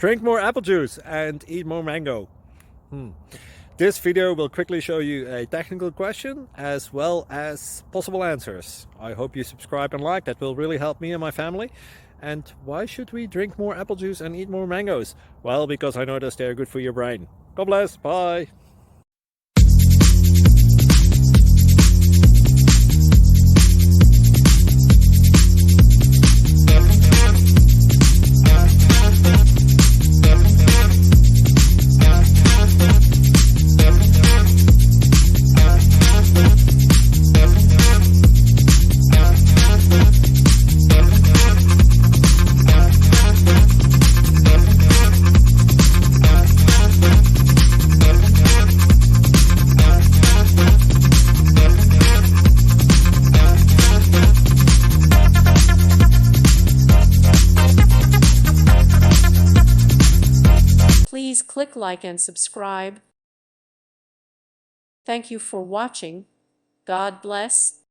Drink more apple juice and eat more mango. This video will quickly show you a technical question as well as possible answers. I hope you subscribe and like, that will really help me and my family. And why should we drink more apple juice and eat more mangoes? Well, because I noticed they're good for your brain. God bless, bye! Please click like and subscribe. Thank you for watching. God bless.